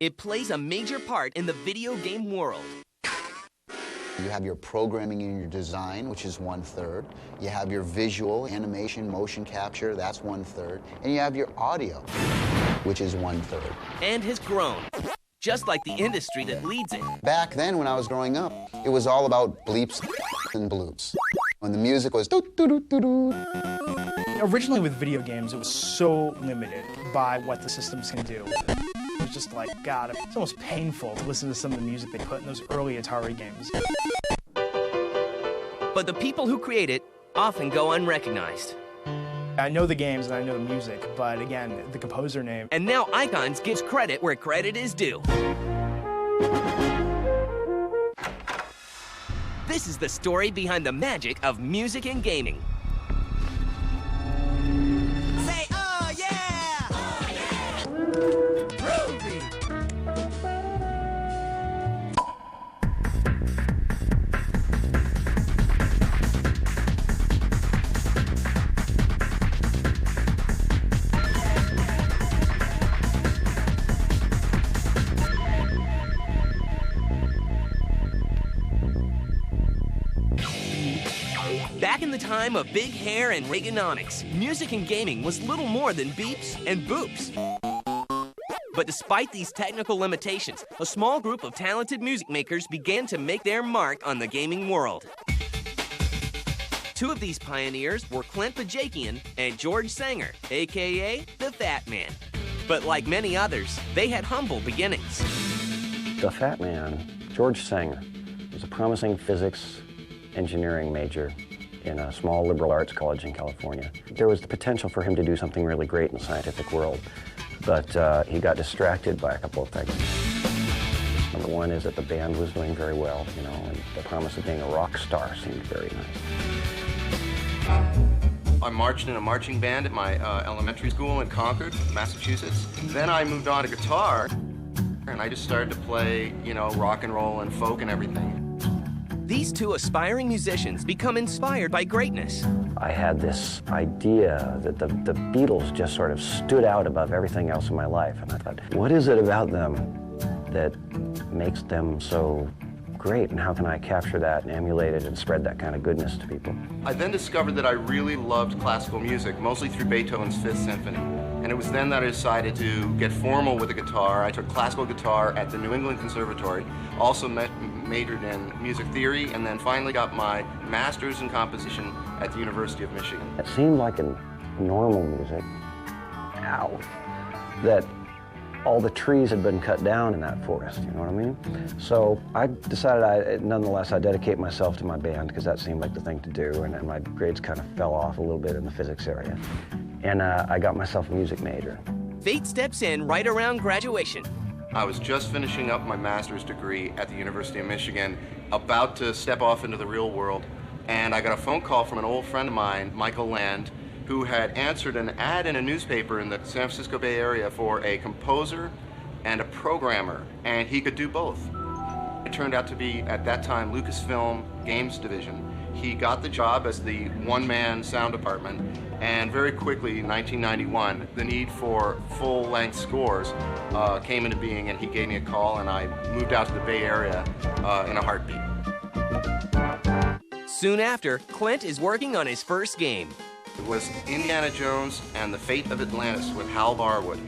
It plays a major part in the video game world. You have your programming and your design, which is 1/3. You have your visual, animation, motion capture, that's 1/3. And you have your audio, which is 1/3. And has grown, just like the industry that leads it. Back then, when I was growing up, it was all about bleeps and bloops. When the music was doo-doo-doo-doo-doo. Originally with video games, it was so limited by what the systems can do. It was just like, God, it's almost painful to listen to some of the music they put in those early Atari games. But the people who create it often go unrecognized. I know the games and I know the music, but again, the composer name. And now Icons gives credit where credit is due. This is the story behind the magic of music and gaming. Say, oh yeah! Oh yeah! Groovy! Back in the time of big hair and Reaganomics, music and gaming was little more than beeps and boops. But despite these technical limitations, a small group of talented music makers began to make their mark on the gaming world. Two of these pioneers were Clint Bajakian and George Sanger, aka the Fat Man. But like many others, they had humble beginnings. The Fat Man, George Sanger, was a promising physics engineering major in a small liberal arts college in California. There was the potential for him to do something really great in the scientific world, but he got distracted by a couple of things. Number one is that the band was doing very well, you know, and the promise of being a rock star seemed very nice. I marched in a marching band at my elementary school in Concord, Massachusetts. Then I moved on to guitar, and I just started to play, you know, rock and roll and folk and everything. These two aspiring musicians become inspired by greatness. I had this idea that the Beatles just sort of stood out above everything else in my life, and I thought, what is it about them that makes them so great, and how can I capture that and emulate it and spread that kind of goodness to people? I then discovered that I really loved classical music, mostly through Beethoven's Fifth Symphony. And it was then that I decided to get formal with the guitar. I took classical guitar at the New England Conservatory, also majored in music theory, and then finally got my master's in composition at the University of Michigan. It seemed like in normal music, that all the trees had been cut down in that forest, you know what I mean? So I decided nonetheless, I'd dedicate myself to my band because that seemed like the thing to do, and my grades kind of fell off a little bit in the physics area. And I got myself a music major. Fate steps in right around graduation. I was just finishing up my master's degree at the University of Michigan, about to step off into the real world, and I got a phone call from an old friend of mine, Michael Land, who had answered an ad in a newspaper in the San Francisco Bay Area for a composer and a programmer, and he could do both. It turned out to be, at that time, Lucasfilm Games Division. He got the job as the one-man sound department, and very quickly, in 1991, the need for full-length scores came into being, and he gave me a call, and I moved out to the Bay Area in a heartbeat. Soon after, Clint is working on his first game. It was Indiana Jones and the Fate of Atlantis with Hal Barwood.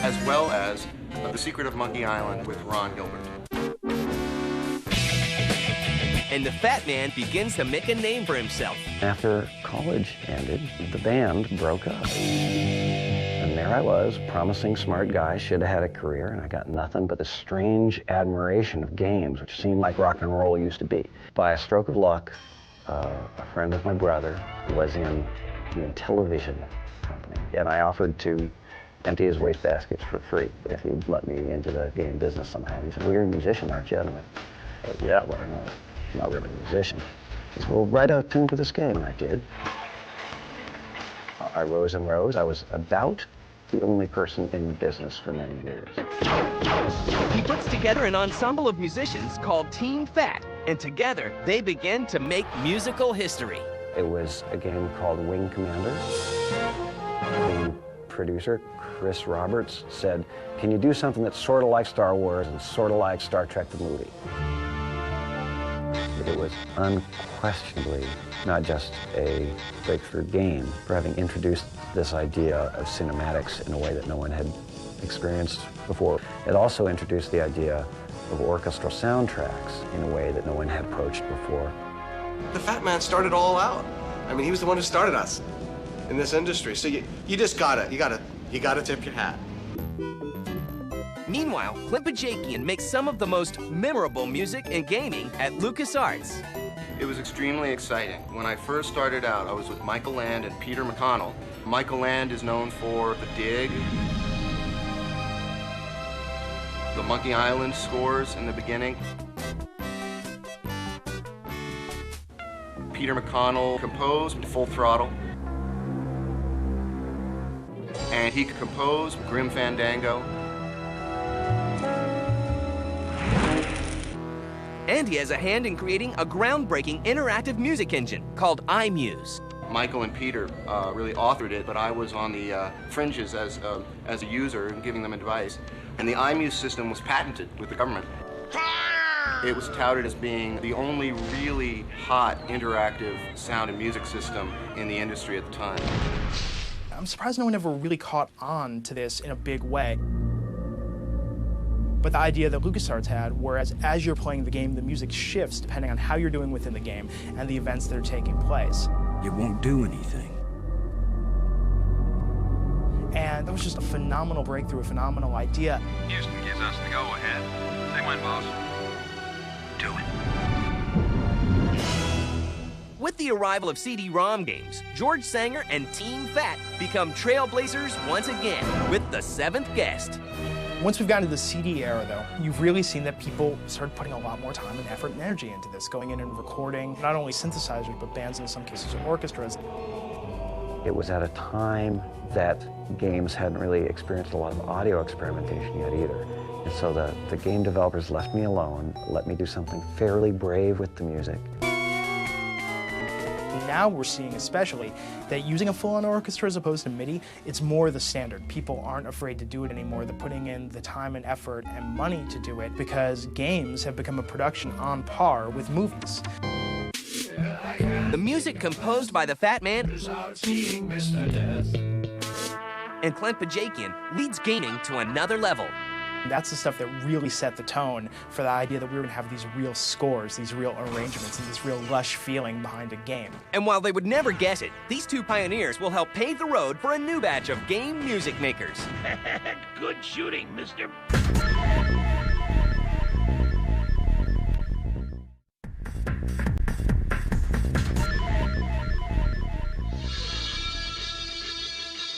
As well as The Secret of Monkey Island with Ron Gilbert. And the Fat Man begins to make a name for himself. After college ended, the band broke up. And there I was, promising smart guy, should have had a career, and I got nothing but this strange admiration of games, which seemed like rock and roll used to be. By a stroke of luck, a friend of my brother was in the television company, and I offered to empty his wastebaskets for free if he'd let me into the game business somehow. He said, well, you're a musician, aren't you? And I went, yeah, well, I'm not really a musician. He said, well, write a tune for this game, and I did. I rose and rose. I was about the only person in business for many years. He puts together an ensemble of musicians called Team Fat, and together they begin to make musical history. It was a game called Wing Commander. The producer, Chris Roberts, said, "Can you do something that's sort of like Star Wars and sort of like Star Trek the movie?" But it was unquestionably not just a breakthrough game for having introduced this idea of cinematics in a way that no one had experienced before. It also introduced the idea of orchestral soundtracks in a way that no one had approached before. The Fat Man started all out. I mean, he was the one who started us in this industry. So you just gotta tip your hat. Meanwhile, Clint Bajakian makes some of the most memorable music in gaming at LucasArts. It was extremely exciting. When I first started out, I was with Michael Land and Peter McConnell. Michael Land is known for The Dig, the Monkey Island scores in the beginning. Peter McConnell composed Full Throttle. And he composed Grim Fandango. And he has a hand in creating a groundbreaking interactive music engine called iMuse. Michael and Peter really authored it, but I was on the fringes as a user and giving them advice. And the iMuse system was patented with the government. It was touted as being the only really hot interactive sound and music system in the industry at the time. I'm surprised no one ever really caught on to this in a big way. But the idea that LucasArts had, whereas as you're playing the game, the music shifts depending on how you're doing within the game and the events that are taking place. It won't do anything. And that was just a phenomenal breakthrough, a phenomenal idea. Houston gives us the go-ahead. Say when, boss. Do it. With the arrival of CD-ROM games, George Sanger and Team Fat become trailblazers once again with The Seventh Guest. Once we've gotten to the CD era, though, you've really seen that people started putting a lot more time and effort and energy into this, going in and recording not only synthesizers, but bands in some cases or orchestras. It was at a time that games hadn't really experienced a lot of audio experimentation yet either. And so the game developers left me alone, let me do something fairly brave with the music. Now we're seeing especially that using a full-on orchestra as opposed to MIDI, it's more the standard. People aren't afraid to do it anymore. They're putting in the time and effort and money to do it because games have become a production on par with movies. The music composed by the Fat Man and Clint Bajakian leads gaming to another level. That's the stuff that really set the tone for the idea that we were going to have these real scores, these real arrangements, and this real lush feeling behind a game. And while they would never guess it, these two pioneers will help pave the road for a new batch of game music makers. Good shooting, mister.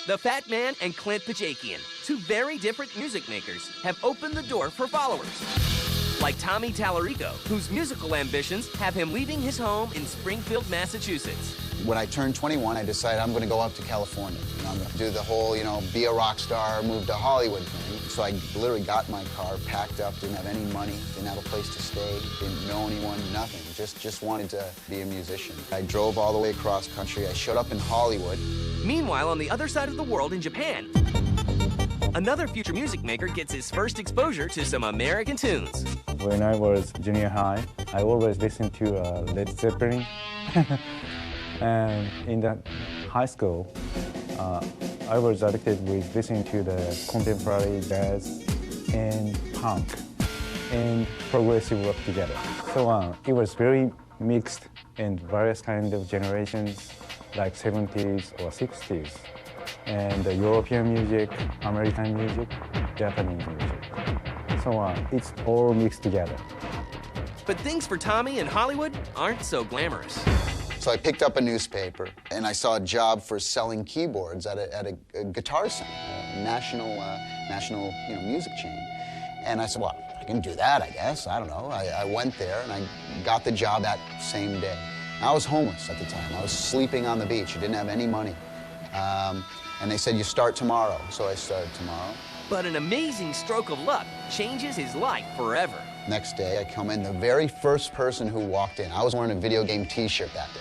The Fat Man and Clint Bajakian, two very different music makers, have opened the door for followers. Like Tommy Tallarico, whose musical ambitions have him leaving his home in Springfield, Massachusetts. When I turned 21, I decided I'm going to go up to California. I'm going to do the whole, be a rock star, move to Hollywood thing. So I literally got my car, packed up, didn't have any money, didn't have a place to stay, didn't know anyone, nothing. Just wanted to be a musician. I drove all the way across country. I showed up in Hollywood. Meanwhile, on the other side of the world in Japan, another future music maker gets his first exposure to some American tunes. When I was junior high, I always listened to Led Zeppelin. And in that high school, I was addicted with listening to the contemporary jazz and punk and progressive rock together. So it was very mixed and various kinds of generations, like 70s or 60s, and European music, American music, Japanese music. So it's all mixed together. But things for Tommy in Hollywood aren't so glamorous. So I picked up a newspaper, and I saw a job for selling keyboards at a guitar center, a national music chain. And I said, well, I can do that, I guess. I don't know. I went there, and I got the job that same day. I was homeless at the time. I was sleeping on the beach. I didn't have any money. And they said, you start tomorrow. So I started tomorrow. But an amazing stroke of luck changes his life forever. Next day, I come in, the very first person who walked in, I was wearing a video game t-shirt that day.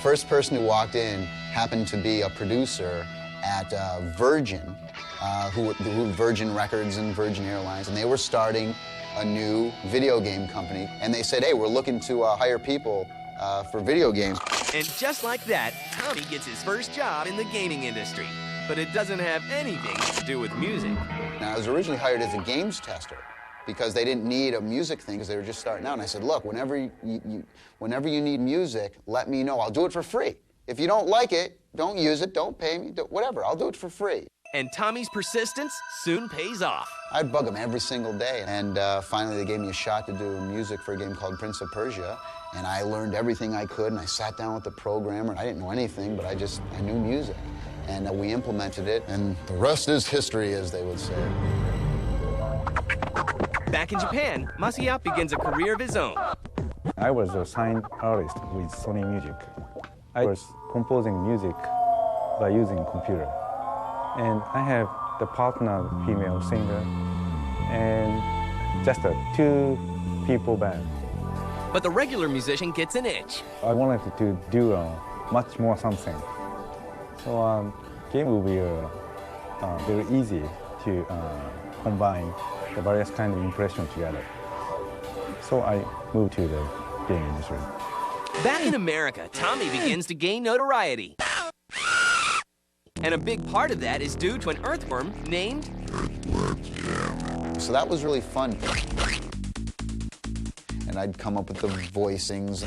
First person who walked in happened to be a producer at Virgin, Virgin Records and Virgin Airlines, and they were starting a new video game company. And they said, hey, we're looking to hire people for video games. And just like that, Tommy gets his first job in the gaming industry. But it doesn't have anything to do with music. Now, I was originally hired as a games tester because they didn't need a music thing because they were just starting out. And I said, look, whenever you need music, let me know. I'll do it for free. If you don't like it, don't use it, don't pay me, whatever. I'll do it for free. And Tommy's persistence soon pays off. I'd bug them every single day. And finally, they gave me a shot to do music for a game called Prince of Persia. And I learned everything I could, and I sat down with the programmer, and I didn't know anything, but I knew music. And we implemented it, and the rest is history, as they would say. Back in Japan, Masaya begins a career of his own. I was a signed artist with Sony Music. I was composing music by using computer. And I have the partner, female singer, and just a two-people band. But the regular musician gets an itch. I wanted to do much more something. So game will be very easy to combine the various kind of impressions together. So I moved to the game industry. Back in America, Tommy begins to gain notoriety. And a big part of that is due to an earthworm named... So that was really fun. And I'd come up with the voicings,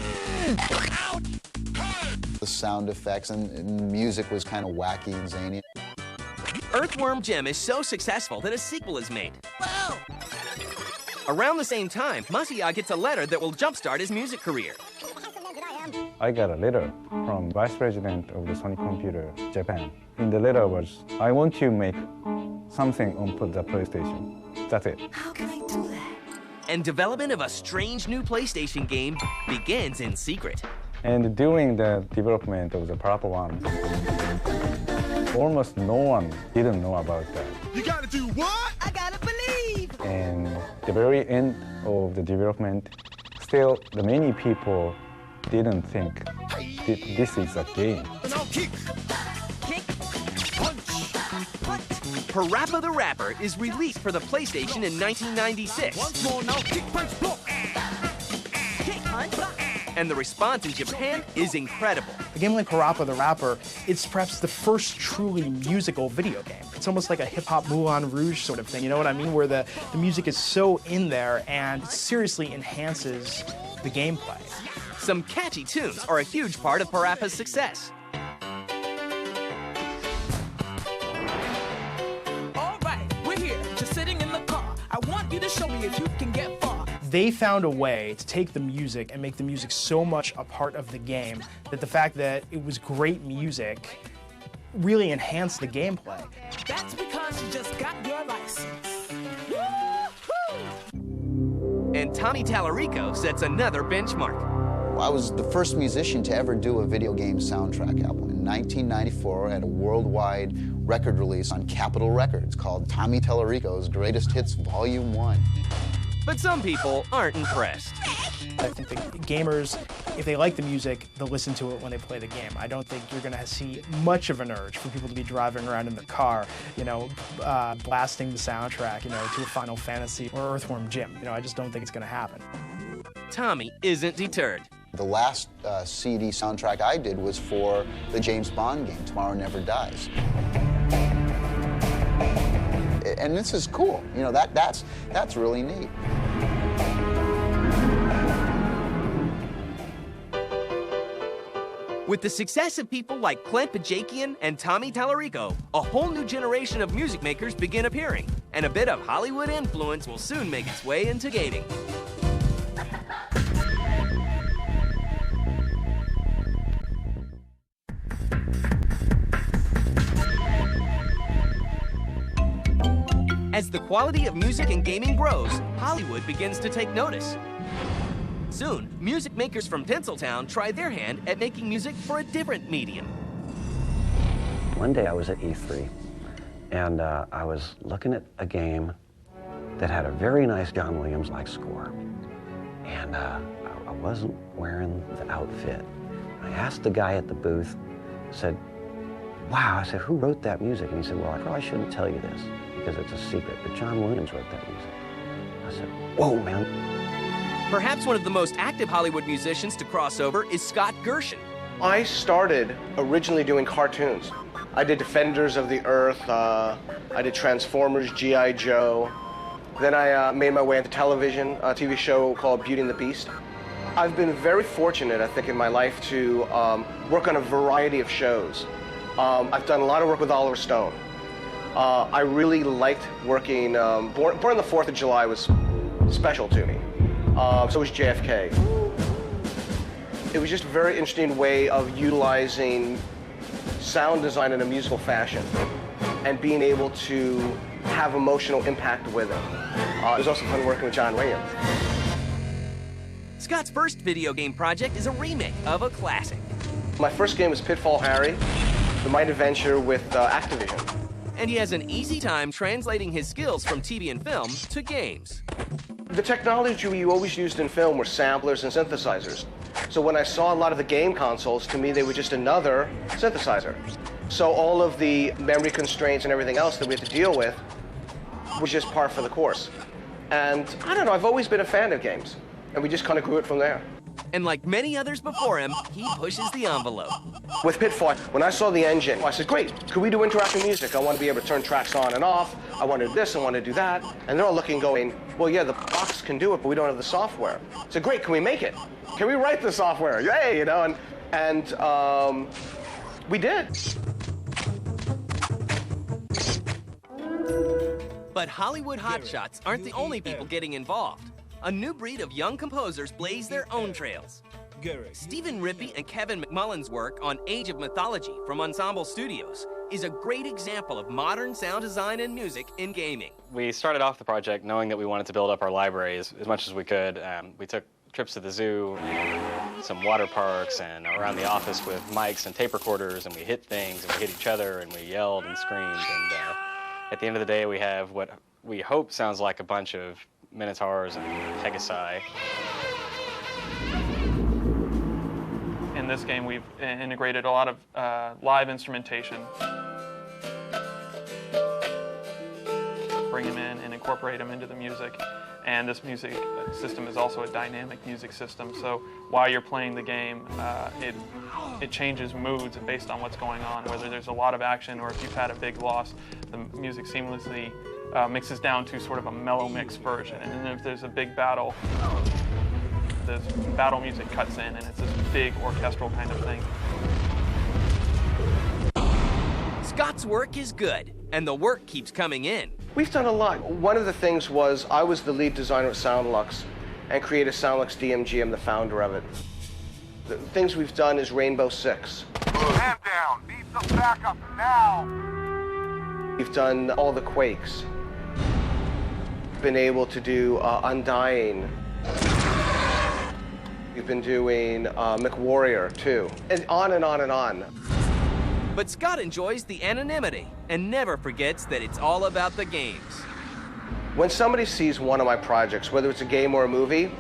the sound effects, and music was kind of wacky and zany. Earthworm Jim is so successful that a sequel is made. Wow. Around the same time, Masaya gets a letter that will jumpstart his music career. I got a letter from Vice President of the Sony Computer, Japan. In the letter was, I want to make something on the PlayStation. That's it. How can I do that? And development of a strange new PlayStation game begins in secret. And during the development of the Parappa 1, almost no one didn't know about that. You gotta do what? I gotta believe! And the very end of the development, still the many people didn't think this is a game. Now kick! Kick! Punch! Punch! Parappa the Rapper is released for the PlayStation in 1996. Once more now, kick, punch, block! Kick, punch, block! And the response in Japan is incredible. A game like Parappa the Rapper, it's perhaps the first truly musical video game. It's almost like a hip-hop Moulin Rouge sort of thing, you know what I mean? Where the music is so in there and it seriously enhances the gameplay. Some catchy tunes are a huge part of Parappa's success. All right, we're here, just sitting in the car. I want you to show me if you can get far. They found a way to take the music and make the music so much a part of the game that the fact that it was great music really enhanced the gameplay. That's because you just got your license. And Tommy Tallarico sets another benchmark. I was the first musician to ever do a video game soundtrack album. In 1994, I had a worldwide record release on Capitol Records called Tommy Tallarico's Greatest Hits Volume 1. But some people aren't impressed. I think the gamers, if they like the music, they'll listen to it when they play the game. I don't think you're going to see much of an urge for people to be driving around in the car, you know, blasting the soundtrack, you know, to a Final Fantasy or Earthworm Jim. You know, I just don't think it's going to happen. Tommy isn't deterred. The last CD soundtrack I did was for the James Bond game, Tomorrow Never Dies. And this is cool. You know, that's really neat. With the success of people like Clint Pajakian and Tommy Tallarico, a whole new generation of music makers begin appearing, and a bit of Hollywood influence will soon make its way into gaming. As the quality of music and gaming grows, Hollywood begins to take notice. Soon, music makers from Tinseltown try their hand at making music for a different medium. One day I was at E3, and I was looking at a game that had a very nice John Williams-like score. And I wasn't wearing the outfit. I asked the guy at the booth, said, wow, I said, who wrote that music? And he said, well, I probably shouldn't tell you this because it's a secret, but John Williams wrote that music. I said, whoa, man. Perhaps one of the most active Hollywood musicians to cross over is Scott Gershon. I started originally doing cartoons. I did Defenders of the Earth, I did Transformers, G.I. Joe. Then I made my way into television, a TV show called Beauty and the Beast. I've been very fortunate, I think, in my life to work on a variety of shows. I've done a lot of work with Oliver Stone. I really liked working, Born on the 4th of July was special to me. So was JFK. It was just a very interesting way of utilizing sound design in a musical fashion and being able to have emotional impact with it. It was also fun working with John Williams. Scott's first video game project is a remake of a classic. My first game was Pitfall Harry, the Might Adventure with Activision. And he has an easy time translating his skills from TV and film to games. The technology we always used in film were samplers and synthesizers. So when I saw a lot of the game consoles, to me they were just another synthesizer. So all of the memory constraints and everything else that we had to deal with was just par for the course. And I don't know, I've always been a fan of games. And we just kind of grew it from there. And like many others before him, he pushes the envelope. With Pitfall, when I saw the engine, I said, great, could we do interactive music? I want to be able to turn tracks on and off. I want to do this, I want to do that. And they're all looking, going, well, yeah, the box can do it, but we don't have the software. I said, great, can we make it? Can we write the software? Yay, you know, and we did. But Hollywood hotshots aren't the only people getting involved. A new breed of young composers blaze their own trails. Stephen Rippey and Kevin McMullen's work on Age of Mythology from Ensemble Studios is a great example of modern sound design and music in gaming. We started off the project knowing that we wanted to build up our libraries as much as we could. We took trips to the zoo, some water parks, and around the office with mics and tape recorders, and we hit things, and we hit each other, and we yelled and screamed. And at the end of the day, we have what we hope sounds like a bunch of Minotaurs and Pegasi. In this game, we've integrated a lot of live instrumentation. Bring them in and incorporate them into the music. And this music system is also a dynamic music system. So while you're playing the game, it changes moods based on what's going on. Whether there's a lot of action or if you've had a big loss, the music seamlessly mixes down to sort of a mellow mix version. And then if there's a big battle, the battle music cuts in and it's this big orchestral kind of thing. Scott's work is good, and the work keeps coming in. We've done a lot. One of the things was I was the lead designer at SoundLux and created SoundLux DMG. I'm the founder of it. The things we've done is Rainbow Six. Man down. Need some backup now. We've done all the Quakes. Been able to do Undying. We've been doing McWarrior, too. And on and on and on. But Scott enjoys the anonymity and never forgets that it's all about the games. When somebody sees one of my projects, whether it's a game or a movie,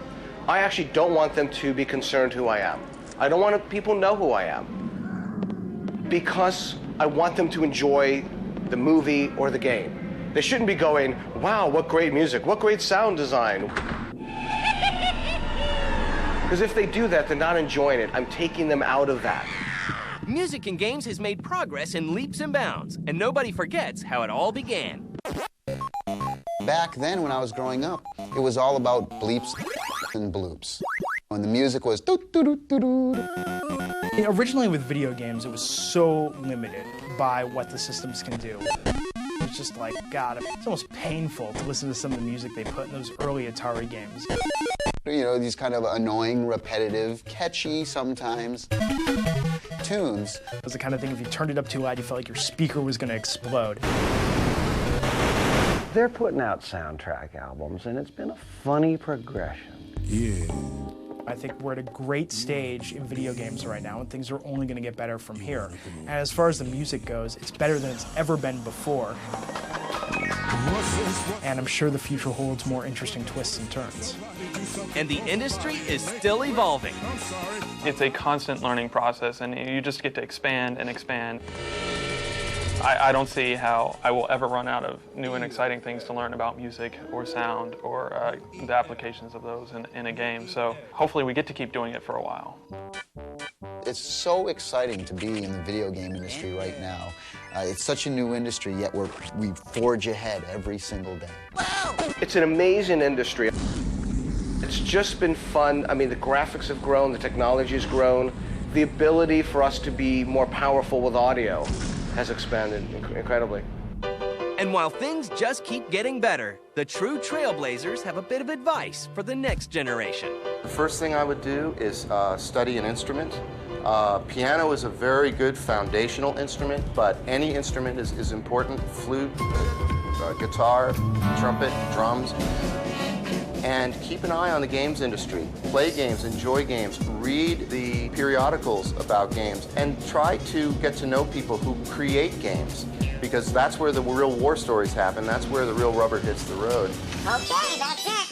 I actually don't want them to be concerned who I am. I don't want people to know who I am. Because I want them to enjoy the movie or the game. They shouldn't be going, wow, what great music, what great sound design. Because if they do that, they're not enjoying it. I'm taking them out of that. Music in games has made progress in leaps and bounds, and nobody forgets how it all began. Back then, when I was growing up, it was all about bleeps and bloops. When the music was doo-doo-doo-doo. Originally with video games, it was so limited by what the systems can do. It's just like, God, it's almost painful to listen to some of the music they put in those early Atari games. You know, these kind of annoying, repetitive, catchy sometimes tunes. It was the kind of thing, if you turned it up too loud, you felt like your speaker was going to explode. They're putting out soundtrack albums, and it's been a funny progression. Yeah. I think we're at a great stage in video games right now, and things are only going to get better from here. And as far as the music goes, it's better than it's ever been before. And I'm sure the future holds more interesting twists and turns. And the industry is still evolving. It's a constant learning process, and you just get to expand and expand. I don't see how I will ever run out of new and exciting things to learn about music or sound or the applications of those in a game. So hopefully we get to keep doing it for a while. It's so exciting to be in the video game industry right now. It's such a new industry, yet we forge ahead every single day. It's an amazing industry. It's just been fun. I mean, the graphics have grown, the technology has grown. The ability for us to be more powerful with audio has expanded incredibly. And while things just keep getting better, the true trailblazers have a bit of advice for the next generation. The first thing I would do is study an instrument. Piano is a very good foundational instrument, but any instrument is important. Flute, guitar, trumpet, drums. And keep an eye on the games industry. Play games, enjoy games, read the periodicals about games, and try to get to know people who create games, because that's where the real war stories happen. That's where the real rubber hits the road. Okay, that's it.